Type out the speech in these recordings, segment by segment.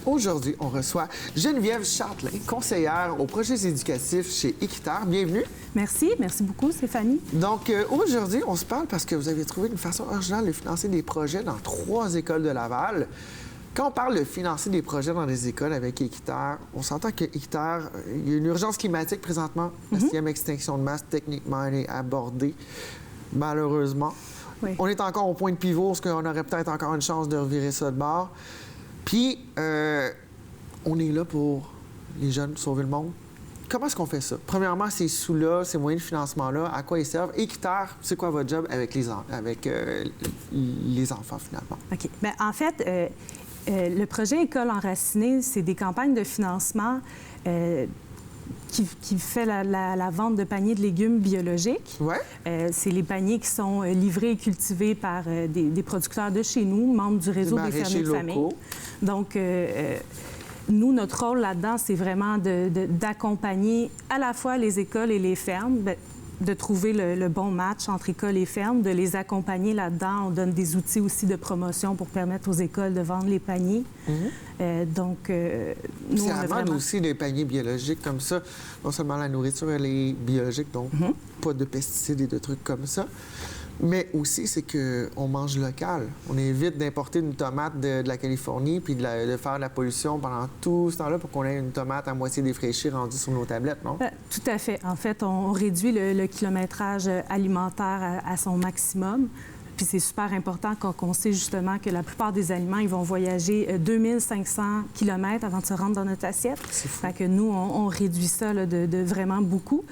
Aujourd'hui, on reçoit Geneviève Châtelain, conseillère aux projets éducatifs chez Équiterre. Bienvenue. Merci beaucoup, Stéphanie. Donc, aujourd'hui, on se parle parce que vous avez trouvé une façon originale de financer des projets dans 3 écoles de Laval. Quand on parle de financer des projets dans des écoles avec Équiterre, on s'entend que Équiterre, il y a une urgence climatique présentement. La 6e extinction de masse, techniquement, elle est abordée, malheureusement. Oui. On est encore au point de pivot, parce qu'on aurait peut-être encore une chance de revirer ça de bord. Puis, on est là pour les jeunes, sauver le monde. Comment est-ce qu'on fait ça? Premièrement, ces sous-là, ces moyens de financement-là, à quoi ils servent? Équiterre, c'est quoi votre job avec les enfants, finalement? OK. Bien, en fait, le projet École enracinée, c'est des campagnes de financement qui fait la vente de paniers de légumes biologiques. Ouais. C'est les paniers qui sont livrés et cultivés par des producteurs de chez nous, membres du réseau des fermiers de famille. Donc, nous, notre rôle là-dedans, c'est vraiment d'accompagner à la fois les écoles et les fermes, de trouver le bon match entre écoles et fermes, de les accompagner là-dedans. On donne des outils aussi de promotion pour permettre aux écoles de vendre les paniers. Donc, nous, c'est on à a vendre vraiment... aussi des paniers biologiques comme ça. Non seulement la nourriture, elle est biologique, donc pas de pesticides et de trucs comme ça. Mais aussi, c'est qu'on mange local. On évite d'importer une tomate de la Californie puis de faire de la pollution pendant tout ce temps-là pour qu'on ait une tomate à moitié défraîchie rendue sur nos tablettes, non? Tout à fait. En fait, on réduit le kilométrage alimentaire à son maximum. Puis c'est super important quand on sait justement que la plupart des aliments, ils vont voyager 2500 km avant de se rendre dans notre assiette. C'est fou. Fait que nous, on réduit ça là, de vraiment beaucoup.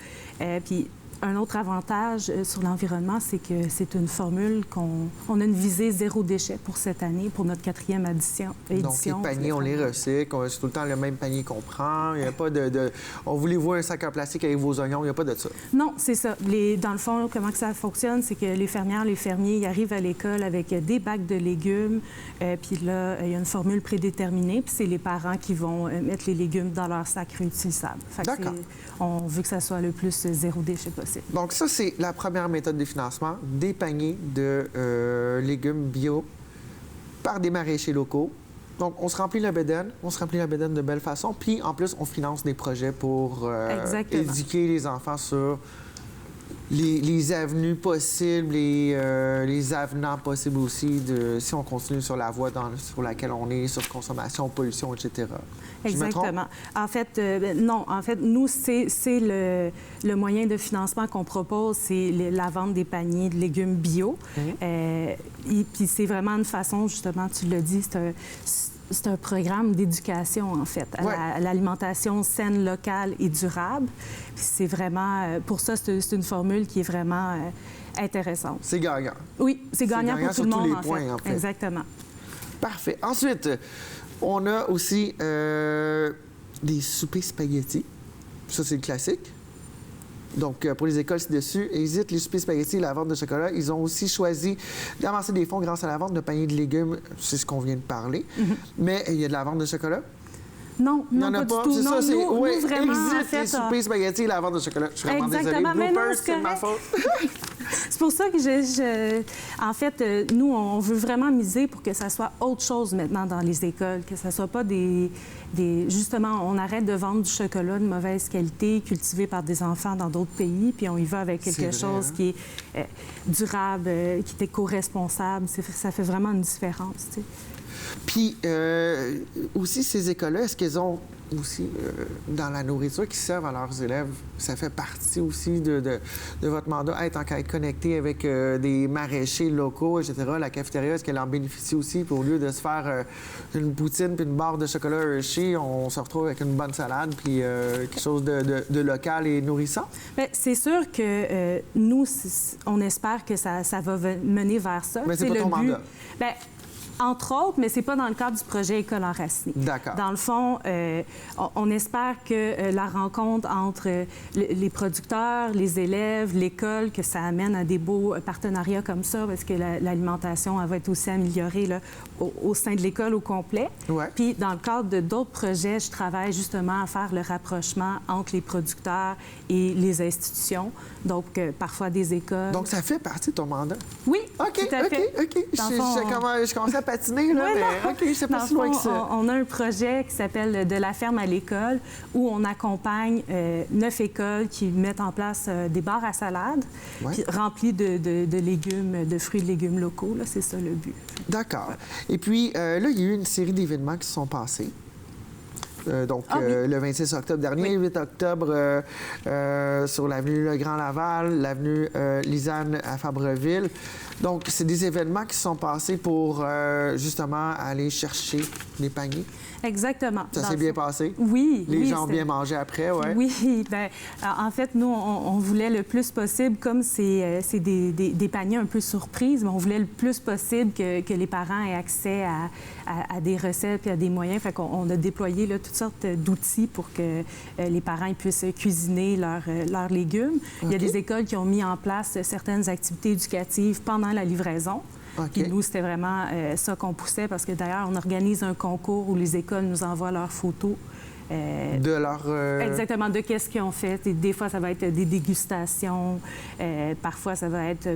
Puis un autre avantage sur l'environnement, c'est que c'est une formule on a une visée 0 déchet pour cette année, pour notre 4e édition. Donc, les paniers, on les recycle. C'est tout le temps le même panier qu'on prend. Il n'y a pas de... On voulez-vous un sac en plastique avec vos oignons? Il n'y a pas de ça. Non, c'est ça. Dans le fond, comment que ça fonctionne, c'est que les fermières, les fermiers, ils arrivent à l'école avec des bacs de légumes. Puis là, il y a une formule prédéterminée. Puis c'est les parents qui vont mettre les légumes dans leur sac réutilisable. D'accord. On veut que ça soit le plus 0 déchet possible. Donc ça, c'est la première méthode de financement, des paniers de légumes bio par des maraîchers locaux. Donc, on se remplit la bédaine, de belle façon, puis en plus, on finance des projets pour éduquer les enfants sur les avenues possibles, les avenants possibles aussi, si on continue sur la voie sur laquelle on est, sur consommation, pollution, etc. Exactement. En fait, non. En fait, nous, c'est le moyen de financement qu'on propose, c'est la vente des paniers de légumes bio. Puis c'est vraiment une façon, justement, tu l'as dit, c'est un programme d'éducation, en fait, à l'alimentation saine, locale et durable. Puis c'est vraiment... Pour ça, c'est une formule qui est vraiment intéressante. C'est gagnant. Oui, c'est gagnant pour tout le monde, tous les points, en fait. Exactement. Parfait. Ensuite, on a aussi des soupers spaghettis. Ça, c'est le classique. Donc, pour les écoles ci-dessus, hésite les soupers spaghettis et la vente de chocolat. Ils ont aussi choisi d'avancer des fonds grâce à la vente de paniers de légumes. C'est ce qu'on vient de parler. Mais il y a de la vente de chocolat? Non, pas du tout. C'est Non, ça, c'est... nous, vraiment, exit en fait, les soupers spaghettis et la vente de chocolat. Je suis vraiment exactement. désolée. Mais non, Bloopers, c'est ma faute. C'est pour ça que en fait, nous, on veut vraiment miser pour que ça soit autre chose maintenant dans les écoles, que ça soit pas justement, on arrête de vendre du chocolat de mauvaise qualité cultivé par des enfants dans d'autres pays, puis on y va avec quelque chose qui est durable, qui est éco-responsable. Ça fait vraiment une différence, tu sais. Puis, aussi, ces écoles-là, est-ce qu'elles ont aussi, dans la nourriture qu'ils servent à leurs élèves, ça fait partie aussi de votre mandat, être en connecté avec des maraîchers locaux, etc. La cafétéria, est-ce qu'elle en bénéficie aussi? Puis au lieu de se faire une poutine puis une barre de chocolat Hershey, on se retrouve avec une bonne salade puis quelque chose de local et nourrissant? Bien, c'est sûr que nous, on espère que ça va mener vers ça. Mais c'est pas ton mandat? Bien, entre autres, mais c'est pas dans le cadre du projet École enracinée. D'accord. Dans le fond, on espère que la rencontre entre les producteurs, les élèves, l'école, que ça amène à des beaux partenariats comme ça, parce que l'alimentation, elle va être aussi améliorée là, au sein de l'école au complet. Ouais. Puis, dans le cadre d'autres projets, je travaille justement à faire le rapprochement entre les producteurs et les institutions, donc parfois des écoles. Donc, ça fait partie de ton mandat? Oui, OK, tout à fait. OK. Je commençais à patiner, là, Ouais, mais non. OK, c'est pas Dans si le loin fond, que ça. on a un projet qui s'appelle « De la ferme à l'école » où on accompagne 9 écoles qui mettent en place des bars à salade puis remplis de légumes, de fruits et de légumes locaux. C'est ça le but. D'accord. Et puis, là, il y a eu une série d'événements qui se sont passés. Le 26 octobre dernier, 8 octobre sur l'avenue Le Grand Laval, l'avenue Lisanne à Fabreville. Donc, c'est des événements qui se sont passés pour justement aller chercher des paniers. Exactement. Ça s'est bien passé? Oui. Les gens ont bien mangé après, oui? Oui. Bien, en fait, nous, on voulait le plus possible, comme c'est des paniers un peu surprises, mais on voulait le plus possible que les parents aient accès à des recettes et à des moyens. Fait qu'on a déployé là, toutes sortes d'outils pour que les parents puissent cuisiner leurs légumes. Il y a des écoles qui ont mis en place certaines activités éducatives pendant la livraison. Puis nous, c'était vraiment ça qu'on poussait parce que d'ailleurs, on organise un concours où les écoles nous envoient leurs photos. De leur... Exactement, de qu'est-ce qu'ils ont fait. Et des fois, ça va être des dégustations. Parfois, ça va être...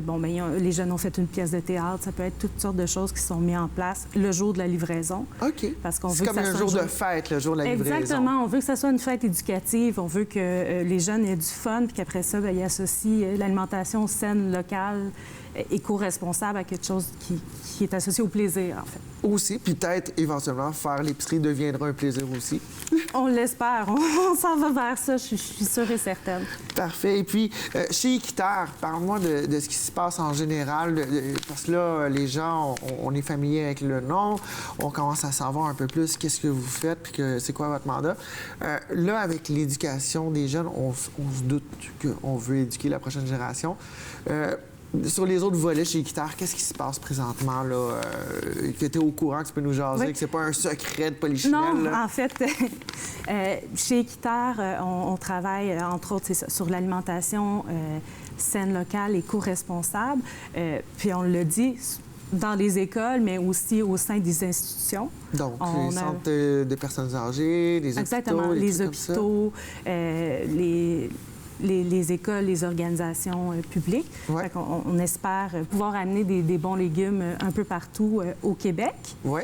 les jeunes ont fait une pièce de théâtre. Ça peut être toutes sortes de choses qui sont mises en place le jour de la livraison. OK. Parce qu'on c'est veut comme que ça un soit jour de fête, le jour de la livraison. Exactement. On veut que ça soit une fête éducative. On veut que les jeunes aient du fun puis qu'après ça, ils associent l'alimentation saine, locale, éco-responsable à quelque chose qui est associé au plaisir, en fait. Aussi, puis peut-être, éventuellement, faire l'épicerie deviendra un plaisir aussi. On l'espère. On s'en va vers ça, je suis sûre et certaine. Parfait. Et puis, chez Équiterre, parle-moi de ce qui se passe en général, parce que là, les gens, on est familier avec le nom, on commence à savoir un peu plus qu'est-ce que vous faites, puis que c'est quoi votre mandat. Là, avec l'éducation des jeunes, on se doute qu'on veut éduquer la prochaine génération. Sur les autres volets chez Équiterre, qu'est-ce qui se passe présentement, là, que tu es au courant, que tu peux nous jaser, que c'est pas un secret de Polichinelle? Non, là? en fait, chez Équiterre, on travaille, entre autres, sur l'alimentation saine, locale, éco-responsable. Puis on le dit, dans les écoles, mais aussi au sein des institutions. Donc, les centres de personnes âgées, les exactement, hôpitaux, les hôpitaux, les écoles, les organisations publiques. Ouais. On espère pouvoir amener des bons légumes un peu partout au Québec. Oui.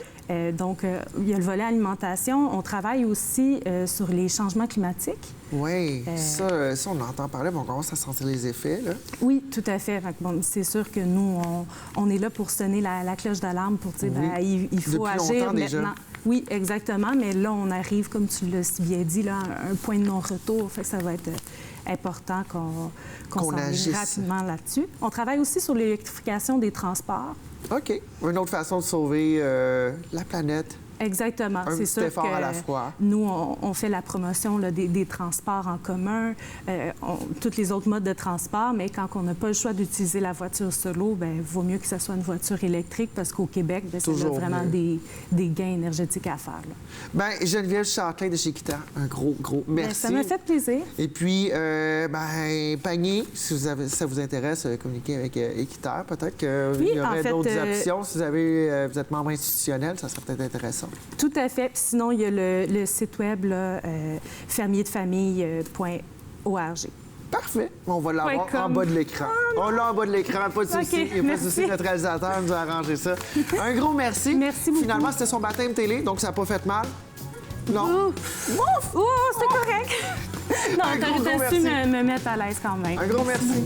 Donc, il y a le volet alimentation. On travaille aussi sur les changements climatiques. Oui, ça, on entend parler, mais on commence à sentir les effets, là. Oui, tout à fait. C'est sûr que nous, on est là pour sonner la cloche d'alarme pour dire il faut Depuis agir longtemps, déjà. maintenant. Oui, exactement. Mais là, on arrive, comme tu l'as si bien dit, là, à un point de non-retour. Fait que ça va être important qu'on s'enligne rapidement là-dessus. On travaille aussi sur l'électrification des transports. OK. Une autre façon de sauver la planète. Exactement. Un petit effort à la fois. Nous, on fait la promotion là, des transports en commun, tous les autres modes de transport, mais quand on n'a pas le choix d'utiliser la voiture solo, bien, il vaut mieux que ce soit une voiture électrique parce qu'au Québec, bien, ça a vraiment des gains énergétiques à faire. Là. Bien, Geneviève Châtelain de chez Équiterre, un gros merci. Bien, ça m'a fait plaisir. Et puis, panier, si ça vous intéresse, communiquer avec Équiterre, peut-être qu'il y aurait d'autres options. Si vous êtes membre institutionnel, ça serait peut-être intéressant. Tout à fait. Puis sinon, il y a le site web fermierdefamille.org. Parfait. On va l'avoir en bas de l'écran. On l'a en bas de l'écran, pas de souci. Il n'y a pas de souci, notre réalisateur nous a arrangé ça. Un gros merci. Merci beaucoup. Finalement, c'était son baptême télé, donc ça n'a pas fait mal. Non. Ouf! C'est correct. Non, t'as su me mettre à l'aise quand même. Un gros merci.